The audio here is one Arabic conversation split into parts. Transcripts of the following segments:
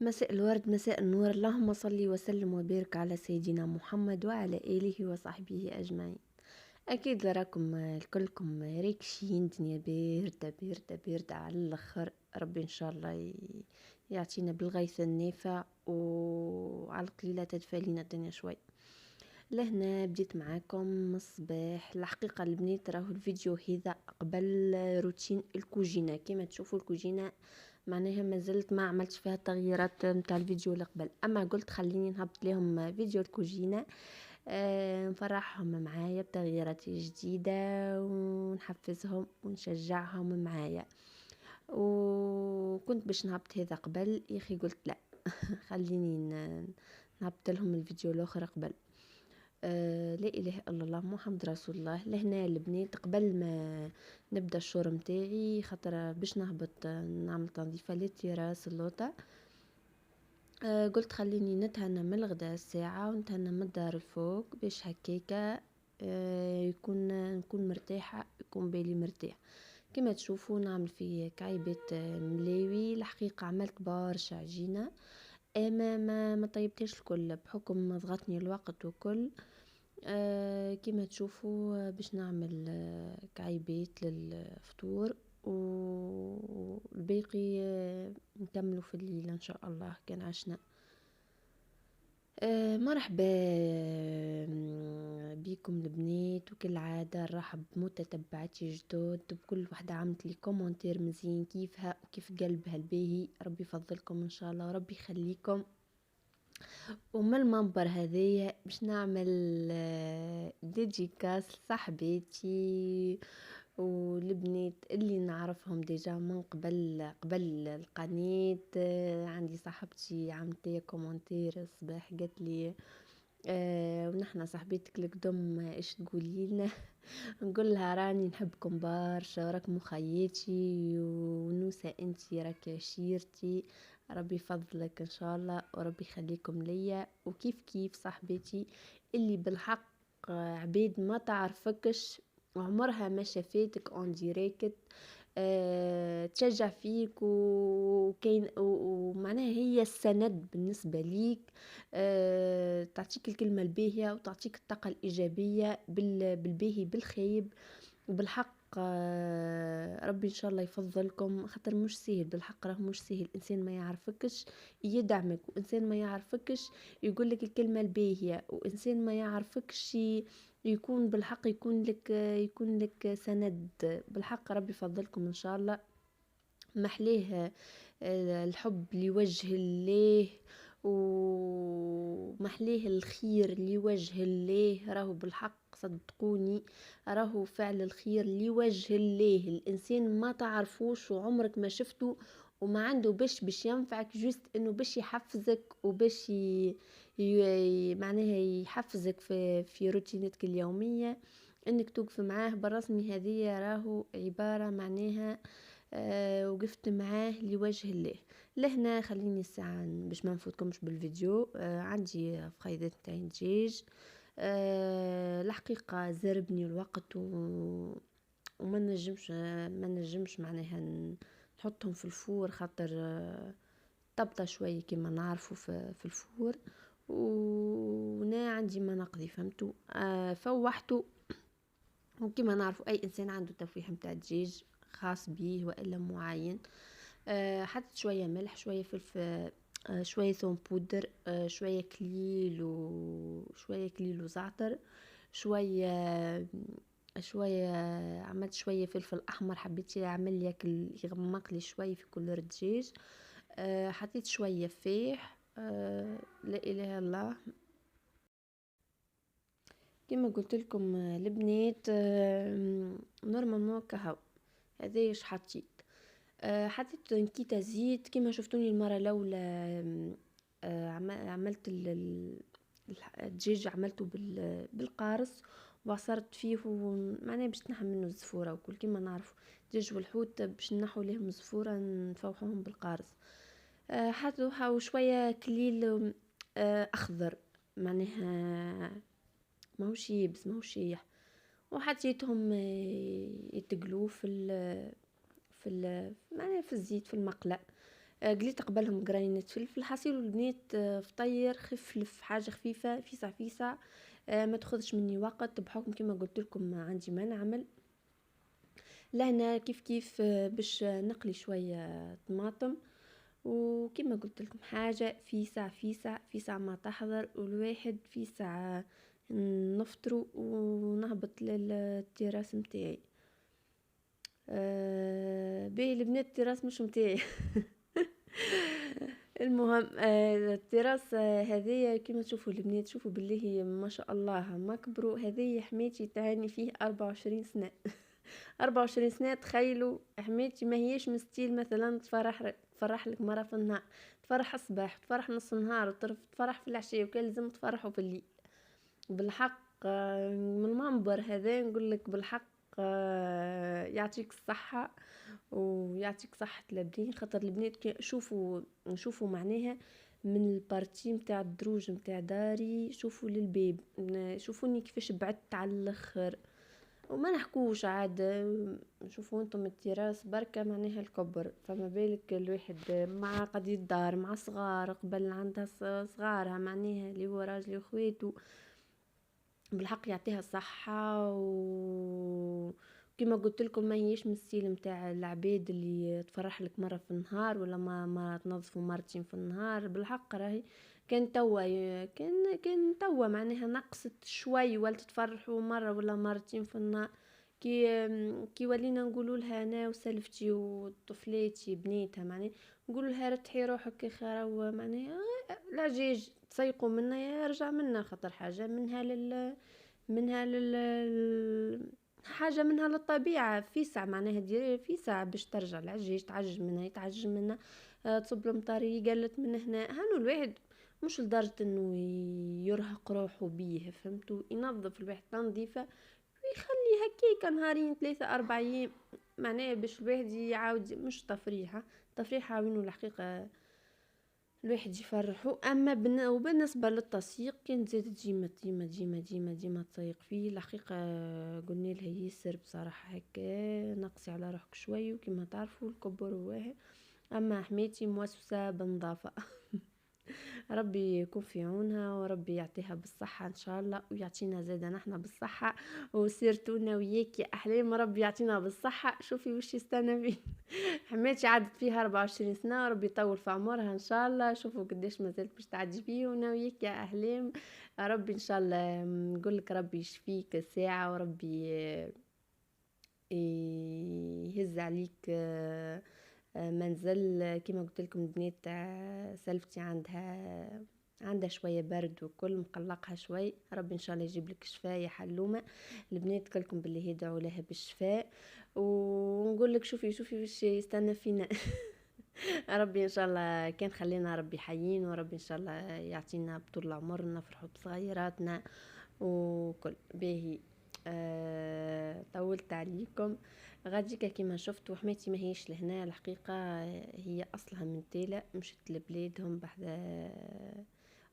مساء الورد، مساء النور، اللهم صل وسلم وبارك على سيدنا محمد وعلى آله وصحبه أجمعين. أكيد راكم الكلكم ريكشين، دنيا باردة باردة باردة على الآخر. ربي إن شاء الله يعطينا بالغيث النافع وعلى القليلة تدفى لينا الدنيا شوي. لهنا بديت معاكم من الصباح. الحقيقة البنات راهو الفيديو هذا قبل روتين الكوجينة. كما تشوفوا الكوجينة معناها ما زلت ما عملتش فيها تغييرات متاع الفيديو اللي قبل، اما قلت خليني نهبط لهم فيديو الكوجينة نفرحهم معايا بتغييرات جديدة ونحفزهم ونشجعهم معايا. وكنت باش نهبط هذا قبل يا اخي، قلت لا خليني نهبط لهم الفيديو الاخر قبل. لا اله الا الله محمد رسول الله. لهنا البنات قبل ما نبدا الشور متاعي، خاطر باش نهبط نعمل تنظيفه للتراس اللوطه. قلت خليني نتهنى من الغداء الساعه ونتهنى من الدار الفوق باش هكاكا نكون مرتاحه، يكون بالي مرتاح. كما تشوفوا نعمل في كعيبات ملاوي. الحقيقه عملت برشا عجينه، اما ما طيبتهاش الكل بحكم ضغطني الوقت وكل. كما تشوفوا باش نعمل كعيبات للفطور، والباقي نكملوا في الليل ان شاء الله كان عشنا. مرحبا بكم البنات، وكل عادة نرحب بمتتبعاتي جدد، بكل وحدة عملت لي كومنتير مزيان كيفها وكيف قلبها الباهي. ربي يفضلكم ان شاء الله وربي يخليكم. ومن المنبر هذايا باش نعمل ديديكاس لصاحباتي والبنات اللي نعرفهم ديجا من قبل القناة. عندي صاحبتي عملت لي كومنتير الصباح قالت لي ونحنا صاحبتك القدم ايش تقولي لنا؟ نقول لها راني نحبكم برشا، راكم مخياتي ونوسة انتي راك عشيرتي. ربي يفضلك ان شاء الله وربي يخليكم ليا. وكيف كيف صاحبتي اللي بالحق عبيد ما تعرفكش وعمرها ما شافيتك اون ديريكت، تشجع فيك وكاين ومعناها هي السند بالنسبة ليك. تعطيك الكلمة الباهية وتعطيك الطاقة الإيجابية بالباهي بالخيب. وبالحق ربي ان شاء الله يفضلكم، خاطر مش سهل بالحق، راه مش سهل انسان ما يعرفكش يدعمك، وانسان ما يعرفكش يقول لك الكلمه الباهيه، وانسان ما يعرفكش يكون بالحق يكون لك سند. بالحق ربي يفضلكم ان شاء الله. محليه الحب لوجه الله، ومحليه الخير لوجه الله. راهو بالحق صدقوني، راهو فعل الخير لوجه الله. الانسان ما تعرفوش وعمرك ما شفته وما عنده باش ينفعك، جوست انه باش يحفزك وباش معناها يحفزك في روتينتك اليوميه، انك توقف معاه بالرسمي. هذه راهو عباره معناها وقفت معاه لوجه الله. لهنا خليني الساعة باش ما نفوتكمش بالفيديو. عندي فخيدات تاع دجاج. الحقيقة زربني الوقت وما نجمش معناها نحطهم في الفور، خاطر طبطة شوية كما نعرفوا في الفور. ونا عندي ما نقضي فهمتوا. فوحته، وكما نعرفوا اي انسان عنده تفويح متاع دجاج خاص بيه والا معين. حطيت شويه ملح، شويه فلفل، شويه ثوم بودر، شويه كليل وزعتر، شويه عملت شويه فلفل احمر، حبيت يعمل ياكل يغمق لي شويه في كل دجاج. حطيت شويه فيح. لا اله الا الله. كما قلت لكم البنات نورمالمون كهو هذا ايش حطيت. حطيت نكيتة زيت كما شفتوني المرة الاولى. عملت الدجاج عملته بالقارص وعصرت فيه، معناه باش نحم منه الزفورة وكل كما نعرفوا الدجاج والحوت باش نحو لهم الزفورة نفوحوهم بالقارص. حطوا شوية كليل اخضر، معناها ماهوش يبس ماهوش يح. وحطيتهم يتقلوا معناها في الزيت في المقلة. قليت قبلهم قرينة فلفل، حصير البنات فطير خفلف، حاجة خفيفة فيسع فيسع، ما تاخذش مني وقت بحكم كما قلت لكم عندي ما نعمل. لهنا كيف كيف باش نقلي شوية طماطم، وكما قلت لكم حاجة فيسع فيسع فيسع ما تحضر، والواحد فيسع نفطروا ونهبط للتراس متاعي. باهي البنات التراس مش متاعي. المهم التراس هذايا كما تشوفوا البنات، تشوفوا بالله ما شاء الله ما كبروا. هذايا حماتي تهاني فيه 24 سنة. 24 سنة. تخيلوا حماتي ما هيش من ستيل مثلا تفرح لك مرة في النهار، تفرح الصباح، تفرح نص النهار، تفرح في العشية، وكان لازم تفرحوا في الليل. بالحق من المنبر هذا نقول لك بالحق يعطيك الصحة ويعطيك صحة البنين، خاطر البنات شوفوا معناها من البارتي متاع الدروج متاع داري، شوفوا للباب، شوفوني كيفاش بعدت على الاخر، وما نحكوش عاد. شوفوا انتم التراس بركة معناها الكبر، فما بالك الواحد مع قضية دار مع صغار، قبل عندها صغارها معناها اللي هو راجلي وخويته. بالحق يعطيها الصحة، كما قلت لكم ما هيش من الستيل متاع العباد اللي تفرح لك مرة في النهار ولا ما تنظفوا مرتين في النهار. بالحق راهي كان توا معناها نقصت شوي، ولا تفرحوا مرة ولا مرتين في النهار. كي ولينا نقولوا لها انا وسلفتي وطفلاتي بنيتها معناها، نقولوا لها رتحي روحك يا خاوه معناها العجاج تسيقوا منا يرجع منا، خاطر حاجه حاجه منها للطبيعه في ساعه معناها ديري في ساعه باش ترجع العجاج، تعجج منها يتعجج منها. تصب المطاري قالت من هنا هانو الواحد مش لدرجه انه يرهق روحه بيه، فهمتوا؟ ينظف الواحد تنظيفه ويخلي هكيكا نهارين 3 4 ايام معناها باش الواحد يعاود مش تفريحه وينو الحقيقه الواحد يفرحو. اما وبالنسبه للتسييق كان زاد ديما ديما ديما ديما ديما تسيق فيه الحقيقه. قلنا لها يسر بصراحه هكا نقصي على روحك شوي، وكما تعرفوا الكبر واحد. اما حماتي موسوسه بنظافه. ربي يكون في عونها، وربي يعطيها بالصحة إن شاء الله، ويعطينا زادا نحنا بالصحة، وسيرتونا وياك يا أحلام ربي يعطينا بالصحة. شوفي وش يستنى فيه. حماتي عدت فيها 24 سنة، وربي يطول في عمرها إن شاء الله. شوفوا قديش ما زالت باش تعدي فيه، وياك يا أحلام ربي إن شاء الله. نقول لك ربي يشفيك ساعة، وربي يهز عليك منزل. كما قلت لكم البنات سلفتي عندها شويه برد وكل مقلقها شوي، ربي ان شاء الله يجيب لك شفاء يا حلومه. البنات كلكم باللي يدعوا لها بالشفاء، ونقول لك شوفي وش يستنى فينا. ربي ان شاء الله كان خلينا ربي حيين، وربي ان شاء الله يعطينا بطول العمر نفرحوا بصغيراتنا وكل باهي. طولت عليكم. غاديكا كيما شفتوا حماتي ما هيش لهنا الحقيقه، هي اصلها من تيلا، مشت لبلادهم بحذا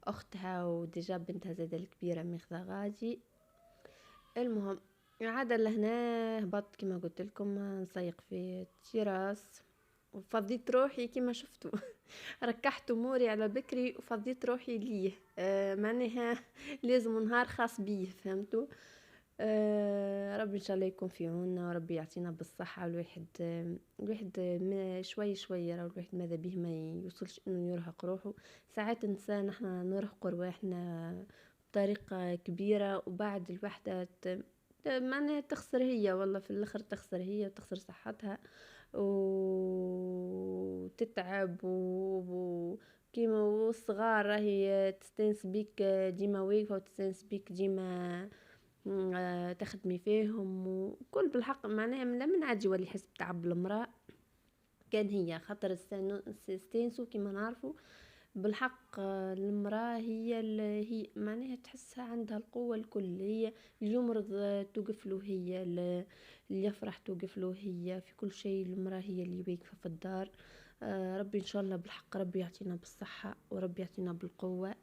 اختها، وديجا بنتها زاده الكبيره ماخذه غادي. المهم عاده لهنا هبطت كيما قلت لكم نسيق في التراس، وفضيت روحي كيما شفتوا. ركحت اموري على بكري وفضيت روحي ليه. معناها لازم نهار خاص بيه، فهمتوا؟ ربي ان شاء الله يكون في عوننا، وربي يعطينا بالصحه. الواحد شوي شوي راه الواحد ماذا به ما يوصلش انه يرهق روحه. ساعات ننسى نحنا نرهق رواحنا بطريقه كبيره، وبعد الوحده معناها تخسر هي، والله في الاخر تخسر هي وتخسر صحتها وتتعب كيما والصغار راهي تستانس بيك ديما واقفه، وتستانس بيك ديما تخدمي فيهم وكل. بالحق معناها من عاد يولي يحس بتعب المرأة كان هي، خاطر استانسو كيما نعرفوا بالحق. المرأة هي معناها تحسها عندها القوة الكل، هي اللي يمرض توقف له، هي اللي يفرح توقف له، هي في كل شيء. المرأة هي اللي واقفة في الدار. ربي ان شاء الله بالحق ربي يعطينا بالصحة، وربي يعطينا بالقوة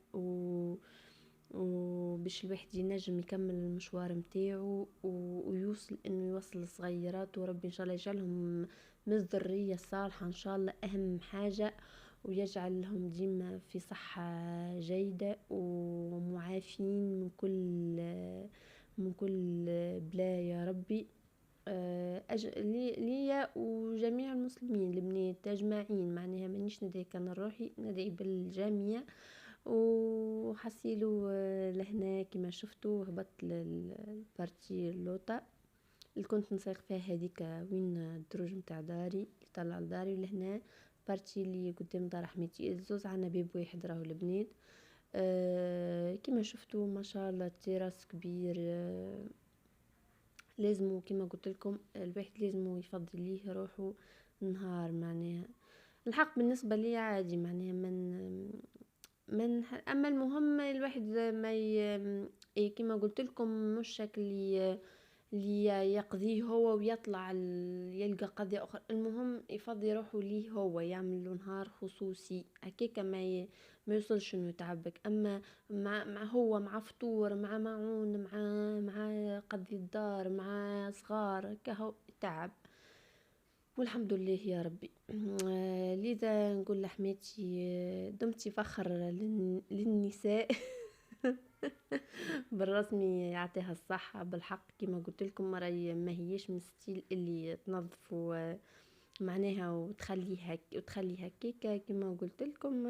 وباش الواحد ينجم يكمل المشوار متاعو ويوصل انه يوصل الصغيرات، وربي ان شاء الله يجعلهم من الذرية الصالحة ان شاء الله اهم حاجة، ويجعلهم ديما في صحة جيدة ومعافين من كل بلا يا ربي. ليا وجميع المسلمين البنات اجمعين، معناها مانيش ندعي كان روحي، ندعي بالجميع. وحسيلو لهنا كما شفتوا هبطت البارتي اللوطة اللي كنت نسيق فيها هذيك وين الدروج متاع داري اللي طلع لداري، لهنا بارتي اللي قدام دار حميتي الزوز عنا باب واحد راهو البنات. كما شفتوا ما شاء الله التراس كبير. لازم كما قلت لكم الواحد لازم يفضل ليه روحه نهار، معناها الحق بالنسبه لي عادي، معناها اما المهم الواحد ما كما قلت لكم مش شكل اللي يقضيه هو ويطلع يلقى قضية أخرى. المهم يفضي روحه ليه هو، يعمل له نهار خصوصي هكاكا ما يوصلش انه يتعبك. اما مع هو مع فطور مع معون مع قضي الدار مع صغار كهو تعب، والحمد لله يا ربي. لذا نقول لحماتي دمتي فخر للنساء. بالرسمي يعطيها الصحة بالحق، كما قلت لكم راهي ما هيش من ستيل اللي تنظف معناها وتخليها كيكه كما قلت لكم.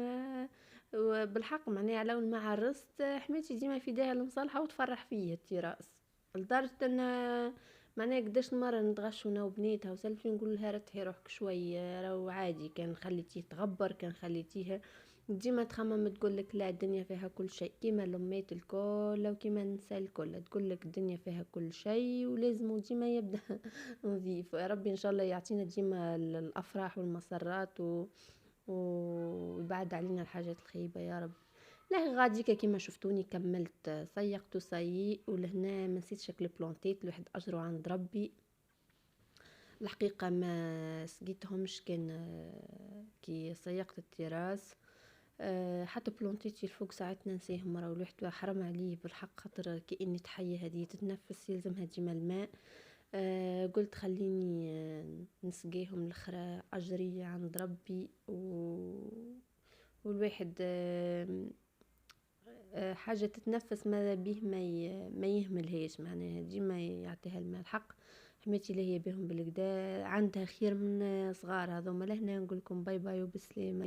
وبالحق معناها لو ما عرست حماتي ديما في داها المصالحه وتفرح فيه التراس، لدرجه ان معناها قداش مرة نتغشوا انا وبنيتها وسلفي نقول لها رتحي روحك شويه، راهو عادي كان خليتيه تغبر كان خليتيها ديما تخمم تقولك لا الدنيا فيها كل شيء، كيما الامات الكل او كيما النساء الكل تقولك الدنيا فيها كل شيء ولازم ديما يبدا نظيف. يا ربي ان شاء الله يعطينا ديما الافراح والمسرات ويبعد علينا الحاجات الخيبه يا رب. لا غاديك كيما شفتوني كملت سيقت سيء، ولهنا ما نسيت شكل بلونتيت الواحد اجره عند ربي. الحقيقه ما سقيتهمش كان كي سيقت التراس. حتى بلونتيتي الفوق ساعات ننساهم مرة والواحد حرام عليه بالحق، خاطر كأني تحية هذه تتنفس يلزمها ديما الماء. قلت خليني نسقيهم الاخرى اجري عند ربي والواحد حاجة تتنفس ماذا به ما يهملهاش، معناها ديما يعطيها الماء. الحق حماتي اللي هي بهم بالكدا عندها خير من صغار هذوما. لهنا نقول لكم باي باي وبسلامة.